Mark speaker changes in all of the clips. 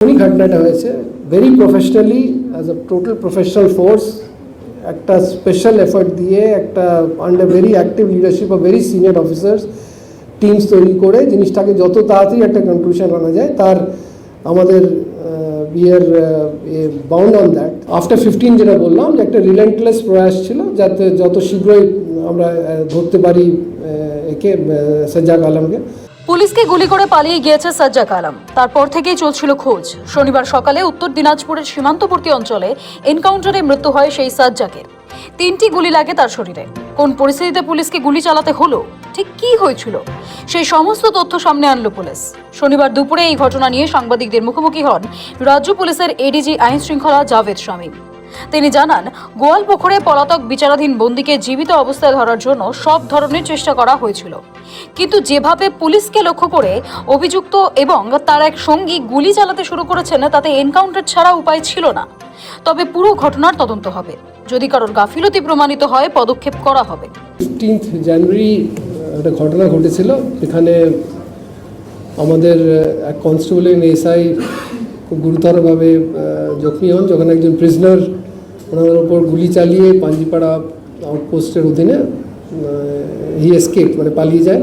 Speaker 1: উনি ঘটনাটা হয়েছে very professionally as a total professional force, একটা স্পেশাল এফার্ট দিয়ে একটা under very active leadership of very senior officers teams তৈরি করে জিনিসটাকে যত তাড়াতাড়ি একটা কনক্লুশন আনা যায় তার আমাদের we are bound on that. After 15 যেটা বললাম যে একটা রিলেন্টলেস প্রয়াস ছিল যাতে যত শীঘ্রই আমরা ধরতে পারি একে সাজ্জাক আলমকে।
Speaker 2: পুলিশকে গুলি করে পালিয়ে গিয়েছে সাজ্জাক আলম। তারপর থেকেই চলছিল খোঁজ। শনিবার সকালে উত্তর দিনাজপুরের সীমান্তবর্তী অঞ্চলে এনকাউন্টারে মৃত্যু হয় সেই সাজ্জাকের। 3টি গুলি লাগে তার শরীরে। কোন পরিস্থিতিতে পুলিশকে গুলি চালাতে হলো, ঠিক কি হয়েছিল, সেই সমস্ত তথ্য সামনে আনলো পুলিশ। শনিবার দুপুরে এই ঘটনা নিয়ে সাংবাদিকদের মুখোমুখি হন রাজ্য পুলিশের এডিজি আইন শৃঙ্খলা জাভেদ শামীম। তিনি জানান, গোয়ালপুকুরে পলাতক বিচারাধীন বন্দীকে জীবিত অবস্থায় ধরার জন্য সব ধরনের চেষ্টা করা হয়েছিল, কিন্তু যেভাবে পুলিশকে লক্ষ্য করে অভিযুক্ত এবং তার এক সঙ্গী গুলি চালাতে শুরু করেছেন তাতে এনকাউন্টার ছাড়া উপায় ছিল না। তবে পুরো ঘটনার তদন্ত হবে, যদি কারোর গাফিলতি প্রমাণিত হয় পদক্ষেপ করা হবে।
Speaker 1: 15 জানুয়ারি একটা ঘটনা ঘটেছিল, এখানে আমাদের এক কনস্টেবল এসআই খুব গুরুতরভাবে জখমি হন যখন একজন প্রিজনার ওনাদের ওপর গুলি চালিয়ে পাঞ্জিপাড়া আউটপোস্টের অধীনে হি এসকেপ মানে পালিয়ে যায়।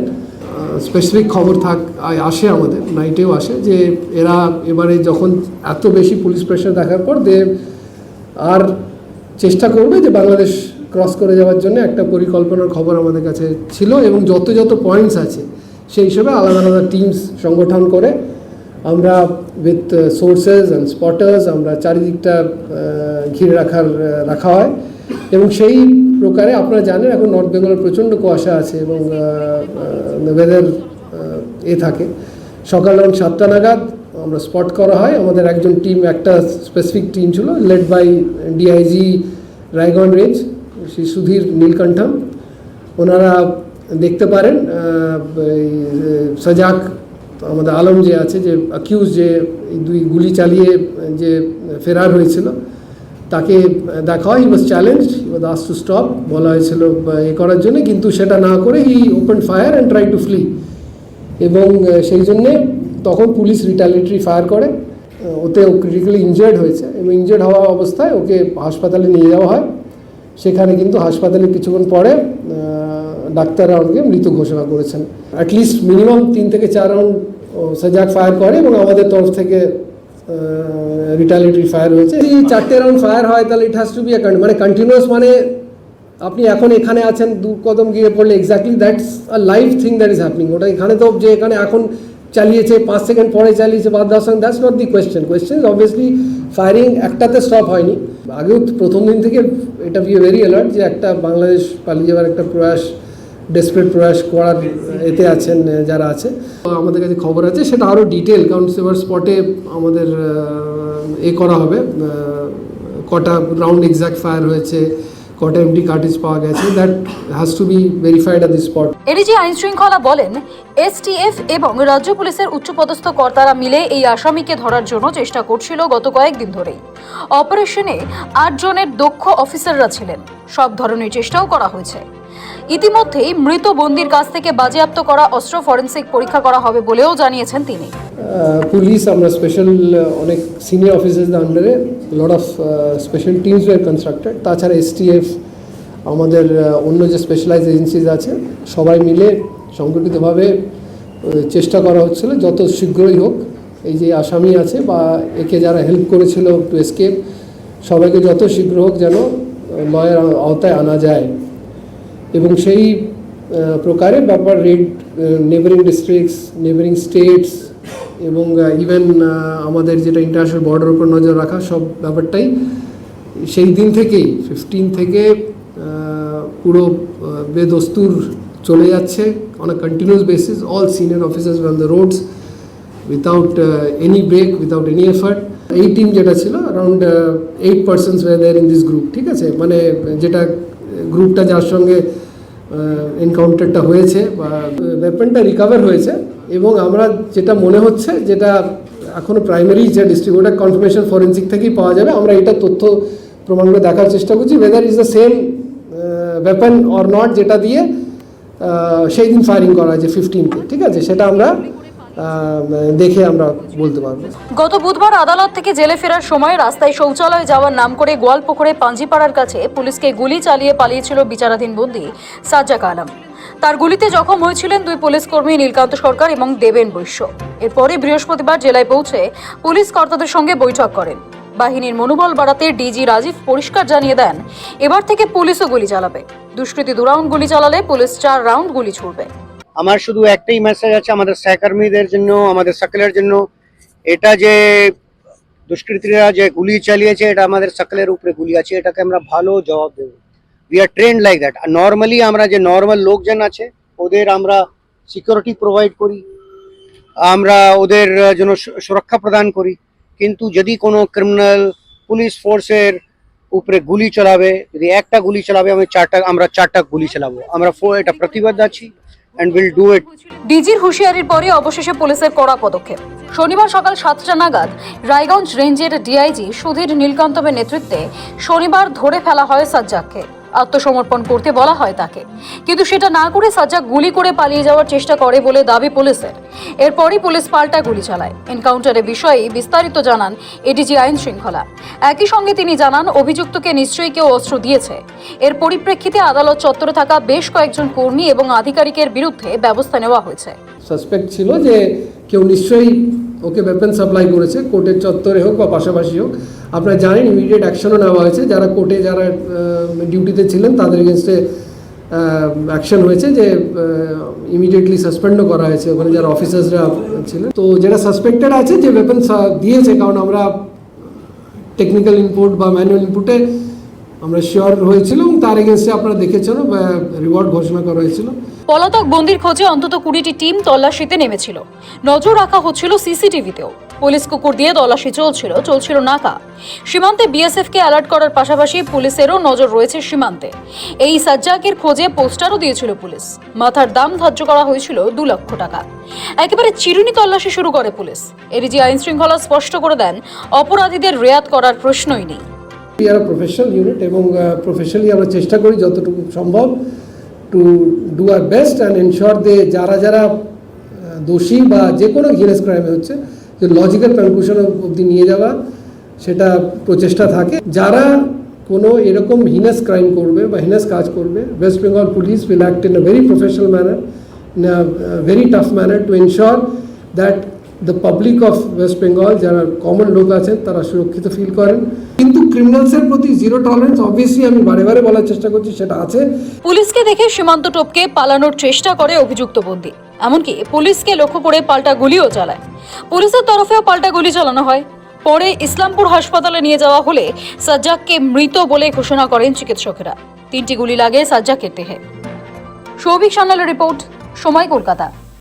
Speaker 1: স্পেসিফিক খবর আসে আমাদের, নাইটেও আসে যে এরা এবারে যখন এত বেশি পুলিশ প্রেশার দেখার পর আর চেষ্টা করবে যে বাংলাদেশ ক্রস করে যাওয়ার জন্য একটা পরিকল্পনার খবর আমাদের কাছে ছিল এবং যত পয়েন্টস আছে সেই হিসেবে আলাদা আলাদা টিমস সংগঠন করে আমরা উইথ সোর্সেস অ্যান্ড স্পটার্স আমরা চারিদিকটা ঘিরে রাখা হয় এবং সেই প্রকারে আপনারা জানেন এখন নর্থ বেঙ্গলের প্রচণ্ড কুয়াশা আছে এবং ওয়েদার থাকে। সকাল 7টা নাগাদ আমরা স্পট করা হয়। আমাদের একজন টিম, একটা স্পেসিফিক টিম ছিল led by DIG Raiganj range Shri Sudhir Nilkantham. ওনারা দেখতে পারেন সাজ্জাক আমাদের আলম যে আছে, যে অ্যাকিউজ, যে দুই গুলি চালিয়ে যে ফেরার হয়েছিল, তাকে দেখা হয়। He was challenged, he was asked to stop, বলা হয়েছিল করার জন্য, কিন্তু সেটা না করে he open fire and try to flee এবং সেই জন্যে তখন পুলিশ রিটালিয়েটরি ফায়ার করে। ওতে ও ক্রিটিক্যালি ইনজার্ড হয়েছে এবং ইনজার্ড হওয়া অবস্থায় ওকে হাসপাতালে নিয়ে যাওয়া হয়। সেখানে কিন্তু হাসপাতালে কিছুক্ষণ পরে ডাক্তাররা ওকে মৃত ঘোষণা করেছেন। অ্যাটলিস্ট মিনিমাম 3 থেকে 4 রাউন্ড সাজ্জাক ফায়ার করে এবং আমাদের তরফ থেকে রিটালিয়েটরি ফায়ার হয়েছে। যদি 4টে রাউন্ড ফায়ার হয় তাহলে ইট হ্যাজ টু বি মানে কন্টিনিউয়াস, মানে আপনি এখন এখানে আছেন, 2 কদম গিয়ে পড়লে exactly that's a live thing that is happening. ওটা এখানে তো যে এখানে এখন চালিয়েছে 5 সেকেন্ড পরে চালিয়েছে বা 10 second, that's not the question is obviously firing একটাতে স্টপ হয়নি। আগেও প্রথম দিন থেকে এটা বি ভেরি অ্যালার্ট যে একটা বাংলাদেশ পালিয়ে যাওয়ার একটা প্রয়াস, ডেসপারেট প্রয়াস করার এতে আছেন যারা আছে। আমাদের কাছে খবর আছে সেটা আরও ডিটেল, কারণ সেবার স্পটে আমাদের করা হবে কটা রাউন্ড এক্স্যাক্ট ফায়ার হয়েছে, কটা এমডি কার্টিজ পাওয়া গেছে, that has to be verified at the spot.
Speaker 2: ADG আইন শৃঙ্খলা বলেন, এসটিএফ এবং রাজ্য পুলিশের উচ্চপদস্থ কর্তারা মিলে এই আসামিকে ধরার জন্য চেষ্টা করছিল গত কয়েকদিন ধরেই। অপারেশনে 8 জনের দক্ষ অফিসাররা ছিলেন। সব ধরনের চেষ্টাও করা হয়েছে। ইতিমধ্যেই মৃত বন্দির কাছ থেকে বাজেয়াপ্ত করা অস্ত্র ফরেন্সিক পরীক্ষা করা হবে বলেও জানিয়েছেন তিনি।
Speaker 1: পুলিশ আমরা স্পেশাল অনেক সিনিয়র অফিসারদের আন্ডারে lot of special teams were constructed. তাছাড়া এসটিএফ, আমাদের অন্য যে স্পেশালাইজ এজেন্সিজ আছে, সবাই মিলে সংগঠিতভাবে চেষ্টা করা হচ্ছিল যত শীঘ্রই হোক এই যে আসামি আছে বা একে যারা হেল্প করেছিল টু এসকেপ, সবাইকে যত শীঘ্র হোক যেন লয়ের আওতায় আনা যায় এবং সেই প্রকারে ব্যাপার red neighbouring districts, neighbouring states এবং ইভেন আমাদের যেটা ইন্টারন্যাশনাল বর্ডার উপর নজর রাখা, সব ব্যাপারটাই সেই দিন থেকেই 15 থেকে পুরো বেদস্তুর চলে যাচ্ছে on a continuous basis. All senior officers on the roads without any break, without any effort. এই টিম যেটা ছিল around 8 persons were there in this group, ঠিক আছে, মানে যেটা গ্রুপটা যার সঙ্গে এনকাউন্টারটা হয়েছে বা ওয়েপনটা রিকভার হয়েছে এবং আমরা যেটা মনে হচ্ছে, যেটা এখনও প্রাইমারি যে ডিস্ট্রিবিউটার কনফার্মেশন ফরেন্সিক থেকেই পাওয়া যাবে, আমরা এটা তথ্য প্রমাণগুলো দেখার চেষ্টা করছি weather is the same weapon or not যেটা দিয়ে সেই দিন ফায়ারিং করা হয়েছে 15তে, ঠিক আছে, সেটা আমরা দেখে আমরা বলতে পারবো।
Speaker 2: গত বুধবার আদালত থেকে জেলে ফেরার সময় রাস্তায় শৌচালয় যাওয়ার নাম করে গোয়ালপুকুরে পাঞ্জিপাড়ার কাছে পুলিশকে গুলি চালিয়ে পালিয়েছিল বিচারাধীন বন্দী সাজ্জাক আলম। তার গুলিতে জখম হয়েছিলেন দুই পুলিশ কর্মী নীলকান্ত সরকার এবং দেবেন বৈশ্য। এরপরে বৃহস্পতিবার জেলায় পৌঁছে পুলিশ কর্তাদের সঙ্গে বৈঠক করেন। বাহিনীর মনোবল বাড়াতে ডিজি রাজীব পরিষ্কার জানিয়ে দেন, এবার থেকে পুলিশও গুলি চালাবে। দুষ্কৃতী 2 রাউন্ড গুলি চালালে পুলিশ 4 রাউন্ড গুলি ছুড়বে।
Speaker 3: আমার শুধু একটাই মেসেজ আছে আমাদের সহকর্মীদের জন্য, আমাদের সকলের জন্য, এটা যে দুষ্কৃতীরা যে গুলি চালিয়েছে এটা আমাদের সকলের উপরে গুলি আছে, এটাকে আমরা ভালো জবাব দেব। We are trained like that. Normally আমরা যে নর্মাল লোকজন আছে ওদের আমরা সিকিউরিটি প্রোভাইড করি, আমরা ওদের জন্য সুরক্ষা প্রদান করি, কিন্তু যদি কোনো ক্রিমিনাল পুলিশ ফোর্সের উপরে গুলি চালাবে, যদি একটা গুলি চালাবে আমরা চারটা গুলি চালাবো। আমরা এটা প্রতিবদ্ধ আছি and will do it.
Speaker 2: ডিজির হুঁশিয়ারির পরে অবশেষে পুলিশের কড়া পদক্ষেপ। শনিবার সকাল 7টা নাগাদ রায়গঞ্জ রেঞ্জের ডিআইজি সুধীর নীলকান্তমের নেতৃত্বে শনিবার ধরে ফেলা হয় সাজ্জাককে। আত্মসমর্পণ করতে বলা হয় তাকে, কিন্তু সেটা না করে সাজ্জাক গুলি করে পালিয়ে যাওয়ার চেষ্টা করে বলে দাবি পুলিশের। এরপরই পুলিশ পাল্টা গুলি চালায়। এনকাউন্টারের বিষয়ে বিস্তারিত জানান এডিজি আইন শৃঙ্খলা। একই সঙ্গে তিনি জানান, অভিযুক্তকে নিশ্চয়ই কেউ অস্ত্র দিয়েছে। এর পরিপ্রেক্ষিতে আদালত চত্বরে থাকা বেশ কয়েকজন কর্মী এবং আধিকারিকের বিরুদ্ধে ব্যবস্থা নেওয়া হয়েছে।
Speaker 1: সাসপেক্ট ছিল যে কেউ নিশ্চয়ই ওকে ওয়েপন সাপ্লাই করেছে, কোর্টের চত্বরে হোক বা পাশাপাশি হোক। আপনারা জানেন ইমিডিয়েট অ্যাকশনও নেওয়া হয়েছে, যারা কোর্টে যারা ডিউটিতে ছিলেন তাদের এগেনস্টে অ্যাকশন হয়েছে, যে ইমিডিয়েটলি সাসপেন্ডও করা হয়েছে ওখানে যারা অফিসার্সরা ছিলেন। তো যেটা সাসপেক্টেড আছে যে ওয়েপন দিয়েছে, কারণ আমরা টেকনিক্যাল ইনপুট বা ম্যানুয়াল ইনপুটে আমরা শিওর হয়েছিল এবং তার এগেনস্টে আপনারা দেখেছেন রিওয়ার্ড ঘোষণা করা হয়েছিল।
Speaker 2: পলাতক বন্দির খোঁজে অন্তত 20টি টিম তল্লাশিতে নেমেছিল। নজর রাখা হচ্ছিল সিসিটিভিতেও। পুলিশ কুকুর দিয়ে তল্লাশি চলছিল নাকা। সীমান্তে বিএসএফকে অ্যালার্ট করার পাশাপাশি পুলিশেরও নজর রয়েছে সীমান্তে। এই সাজ্জাকের খোঁজে পোস্টারও দিয়েছিল পুলিশ। মাথার দাম ধার্য করা হয়েছিল 2 লক্ষ টাকা। একেবারে চিরুনি তল্লাশি শুরু করে পুলিশ। এডিজি আইন শৃঙ্খলা স্পষ্ট করে দেন, অপরাধীদের রেয়াত করার প্রশ্নই নেই।
Speaker 1: প্রফেশনাল ইউনিট এবং প্রফেশনালি আমরা চেষ্টা করি যতটুকু সম্ভব to do our best and ensure যারা যারা দোষী বা যে কোনো হিনেস ক্রাইমে হচ্ছে যে লজিক্যাল কনক্লুশন অবধি নিয়ে যাওয়া, সেটা প্রচেষ্টা থাকে। যারা কোনো এরকম হিনেস ক্রাইম করবে বা হিনেস কাজ করবে, West Bengal police will act in a very professional manner, in a very tough manner to ensure that the public of West Bengal, যারা কমন লোক আছেন তারা সুরক্ষিত ফিল করেন। কিন্তু ক্রিমিনালসের প্রতি জিরো টলারেন্স অবভিয়াসলি আমি বারে বারে বলার চেষ্টা করছি, সেটা আছে।
Speaker 2: পুলিশকে দেখে সীমান্ত টপকে পালানোর চেষ্টা করে অভিযুক্ত বন্দী। এমনকি পুলিশকে লক্ষ্য করে পাল্টা গুলিও চালায়। পুলিশের তরফেও পাল্টা গুলি চালানো হয়। পরে ইসলামপুর হাসপাতালে নিয়ে যাওয়া হলে সাজ্জাককে মৃত বলে ঘোষণা করেন চিকিৎসকেরা। 3টি গুলি লাগে সাজ্জাকের দেহে। সৌভিক সান্যালের রিপোর্ট, সময়, কলকাতা।